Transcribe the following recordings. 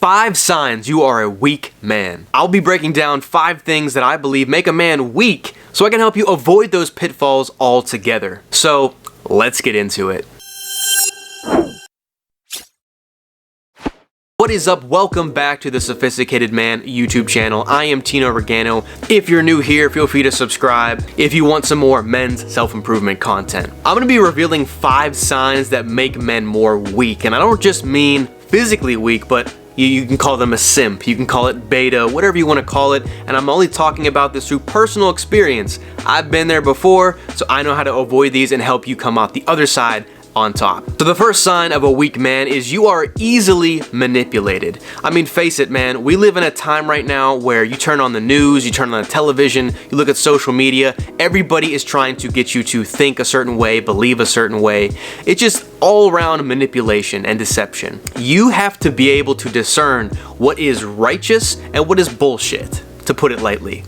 5 signs you are a weak man. I'll be breaking down 5 things that I believe make a man weak so I can help you avoid those pitfalls altogether. So let's get into it. What is up? Welcome back to the Sophisticated Man YouTube channel. I am Tino Regano. If you're new here, feel free to subscribe if you want some more men's self-improvement content. I'm going to be revealing 5 signs that make men more weak, and I don't just mean physically weak, but you can call them a simp, you can call it beta, whatever you want to call it, and I'm only talking about this through personal experience. I've been there before, so I know how to avoid these and help you come out the other side on top. So the first sign of a weak man is you are easily manipulated. I mean, face it, man, we live in a time right now where you turn on the news, you turn on the television, you look at social media, everybody is trying to get you to think a certain way, believe a certain way. It's just all around manipulation and deception. You have to be able to discern what is righteous and what is bullshit, to put it lightly.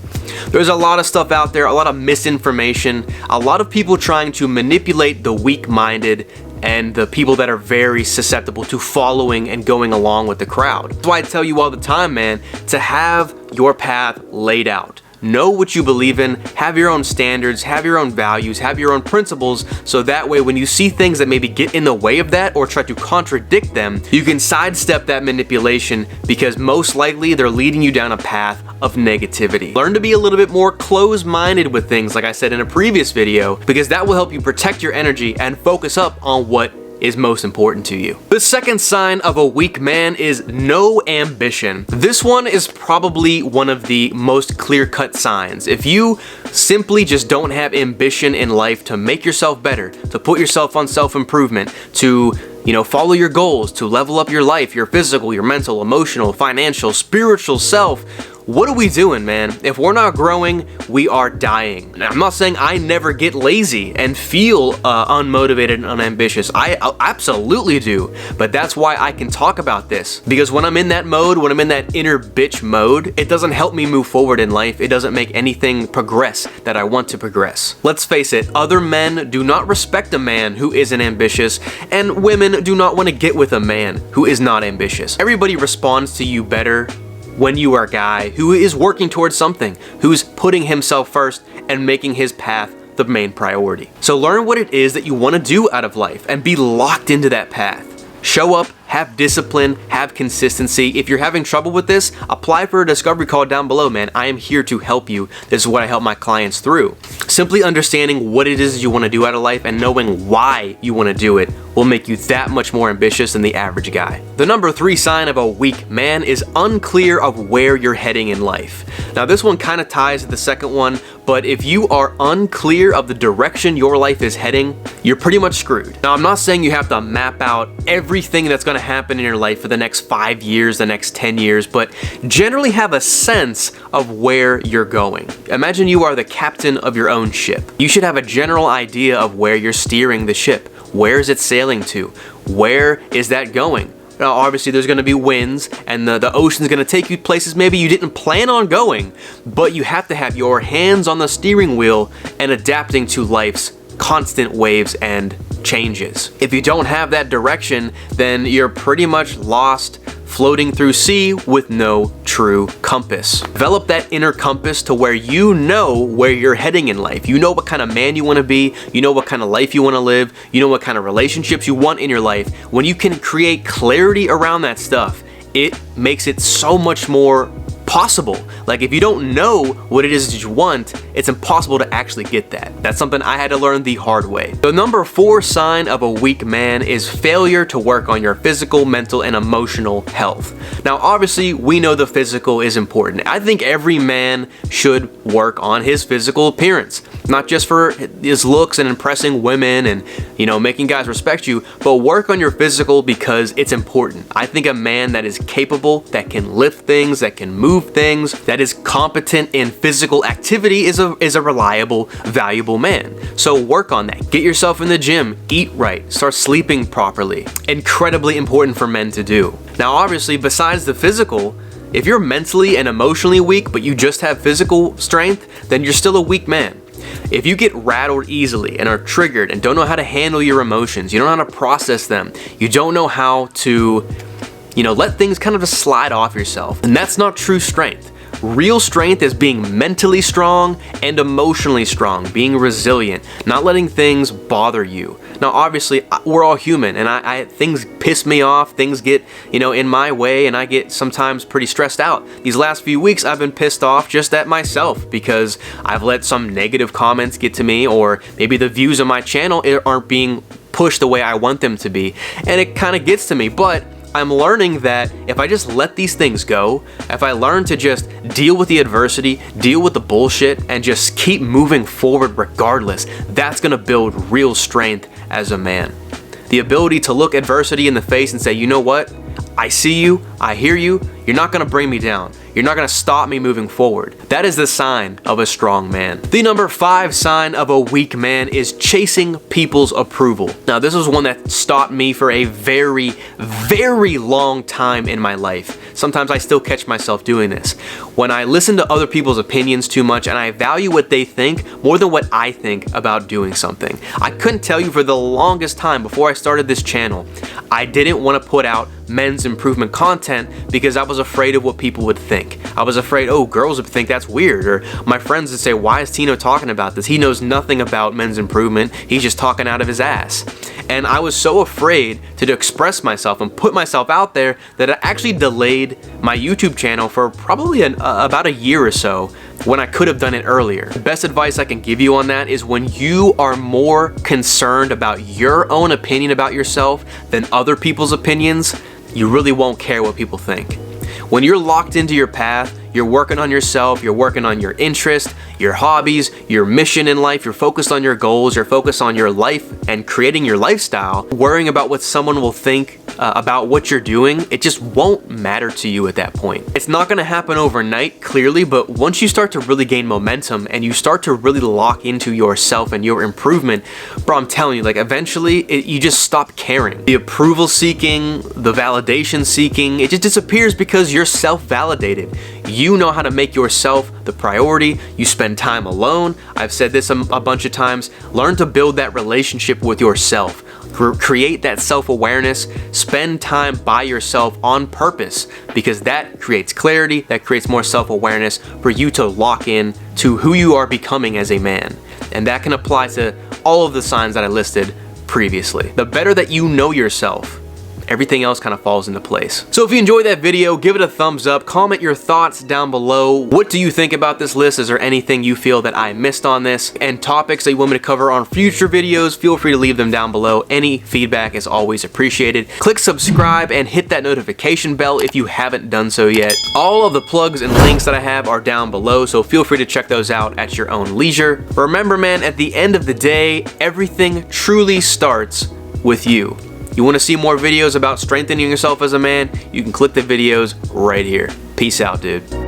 There's a lot of stuff out there, a lot of misinformation, a lot of people trying to manipulate the weak-minded and the people that are very susceptible to following and going along with the crowd. That's why I tell you all the time, man, to have your path laid out. Know what you believe in, have your own standards, have your own values, have your own principles, so that way when you see things that maybe get in the way of that or try to contradict them, you can sidestep that manipulation because most likely they're leading you down a path of negativity. Learn to be a little bit more closed-minded with things, like I said in a previous video, because that will help you protect your energy and focus up on what is most important to you. The second sign of a weak man is no ambition. This one is probably one of the most clear-cut signs. If you simply just don't have ambition in life to make yourself better, to put yourself on self-improvement, to follow your goals, to level up your life, your physical, your mental, emotional, financial, spiritual self, what are we doing, man? If we're not growing, we are dying. Now, I'm not saying I never get lazy and feel unmotivated and unambitious. I absolutely do, but that's why I can talk about this. Because when I'm in that mode, when I'm in that inner bitch mode, it doesn't help me move forward in life. It doesn't make anything progress that I want to progress. Let's face it, other men do not respect a man who isn't ambitious, and women do not want to get with a man who is not ambitious. Everybody responds to you better when you are a guy who is working towards something, who's putting himself first and making his path the main priority. So learn what it is that you want to do out of life and be locked into that path. Show up, have discipline, have consistency. If you're having trouble with this, apply for a discovery call down below, man. I am here to help you. This is what I help my clients through. Simply understanding what it is you want to do out of life and knowing why you want to do it will make you that much more ambitious than the average guy. The number 3 sign of a weak man is unclear of where you're heading in life. Now this one kind of ties to the second one, but if you are unclear of the direction your life is heading, you're pretty much screwed. Now I'm not saying you have to map out everything that's going to happen in your life for the next 5 years, the next 10 years, but generally have a sense of where you're going. Imagine you are the captain of your own ship. You should have a general idea of where you're steering the ship. Where is it sailing to? Where is that going? Now, obviously, there's going to be winds, and the ocean's going to take you places maybe you didn't plan on going, but you have to have your hands on the steering wheel and adapting to life's constant waves and changes. If you don't have that direction, then you're pretty much lost floating through sea with no true compass. Develop that inner compass to where you know where you're heading in life. You know what kind of man you want to be, you know what kind of life you want to live, you know what kind of relationships you want in your life. When you can create clarity around that stuff, it makes it so much more possible. Like if you don't know what it is that you want, it's impossible to actually get that. That's something I had to learn the hard way. The number 4 sign of a weak man is failure to work on your physical, mental, and emotional health. Now obviously we know the physical is important. I think every man should work on his physical appearance, not just for his looks and impressing women and making guys respect you, but work on your physical because it's important. I think a man that is capable, that can lift things, that can move things, that is competent in physical activity is a reliable, valuable man. So work on that. Get yourself in the gym, eat right, start sleeping properly. Incredibly important for men to do. Now obviously, besides the physical, if you're mentally and emotionally weak but you just have physical strength, then you're still a weak man. If you get rattled easily and are triggered and don't know how to handle your emotions, you don't know how to process them, you don't know how to You know, let things kind of just slide off yourself. And that's not true strength. Real strength is being mentally strong and emotionally strong, being resilient, not letting things bother you. Now, obviously, we're all human, and things piss me off, things get, you know, in my way, and I get sometimes pretty stressed out. These last few weeks, I've been pissed off just at myself because I've let some negative comments get to me, or maybe the views on my channel aren't being pushed the way I want them to be, and it kind of gets to me. But I'm learning that if I just let these things go, if I learn to just deal with the adversity, deal with the bullshit, and just keep moving forward regardless, that's gonna build real strength as a man. The ability to look adversity in the face and say, you know what? I see you, I hear you, you're not gonna bring me down. You're not gonna stop me moving forward. That is the sign of a strong man. The number 5 sign of a weak man is chasing people's approval. Now, this was one that stopped me for a very, very long time in my life. Sometimes I still catch myself doing this. When I listen to other people's opinions too much and I value what they think more than what I think about doing something. I couldn't tell you for the longest time before I started this channel, I didn't want to put out men's improvement content because I was afraid of what people would think. I was afraid, oh, girls would think that's weird, or my friends would say, why is Tino talking about this? He knows nothing about men's improvement. He's just talking out of his ass. And I was so afraid to express myself and put myself out there that I actually delayed my YouTube channel for probably about a year or so when I could have done it earlier. The best advice I can give you on that is when you are more concerned about your own opinion about yourself than other people's opinions, you really won't care what people think. When you're locked into your path, you're working on yourself, you're working on your interest, your hobbies, your mission in life, you're focused on your goals, you're focused on your life and creating your lifestyle, worrying about what someone will think about what you're doing, it just won't matter to you at that point. It's not gonna happen overnight, clearly, but once you start to really gain momentum and you start to really lock into yourself and your improvement, bro, I'm telling you, like eventually you just stop caring. The approval seeking, the validation seeking, it just disappears because you're self-validated. You know how to make yourself the priority. You spend time alone. I've said this a bunch of times. Learn to build that relationship with yourself. Create that self-awareness. Spend time by yourself on purpose because that creates clarity, that creates more self-awareness for you to lock in to who you are becoming as a man. And that can apply to all of the signs that I listed previously. The better that you know yourself, everything else kind of falls into place. So if you enjoyed that video, give it a thumbs up, comment your thoughts down below. What do you think about this list? Is there anything you feel that I missed on this? And topics that you want me to cover on future videos, feel free to leave them down below. Any feedback is always appreciated. Click subscribe and hit that notification bell if you haven't done so yet. All of the plugs and links that I have are down below, so feel free to check those out at your own leisure. Remember, man, at the end of the day, everything truly starts with you. You want to see more videos about strengthening yourself as a man? You can click the videos right here. Peace out, dude.